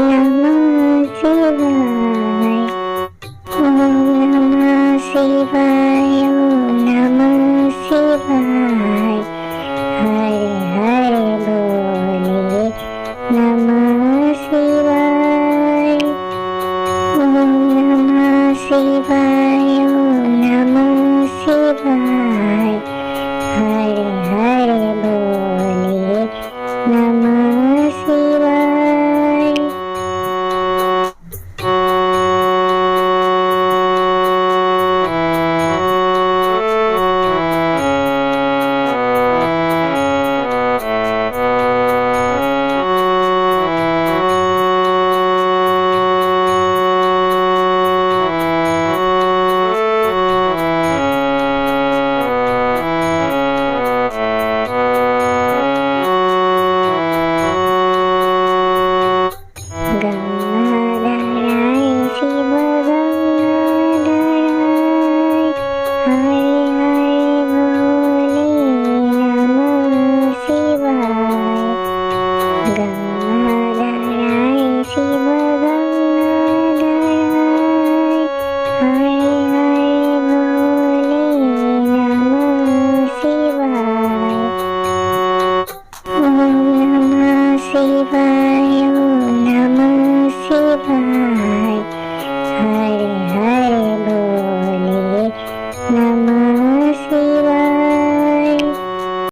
नमः शिवाय। ओम नमः शिवाय। ओम नमः शिवाय। हरे हरे बोले नमः शिवाय। ओम नमः शिवाय। ओम नमः शिवाय। हरे हरे बोले नमः शिवाय। गंगाधराय शिव गंगाधराय। हरे हरे बोले नमः शिवाय। गंगाधराय शिव गंगाधराय। हरे हरे बोले नमः शिवाय। ओम नमः शिवाय। ओम नमः शिवाय। हरे हरे बोले नमः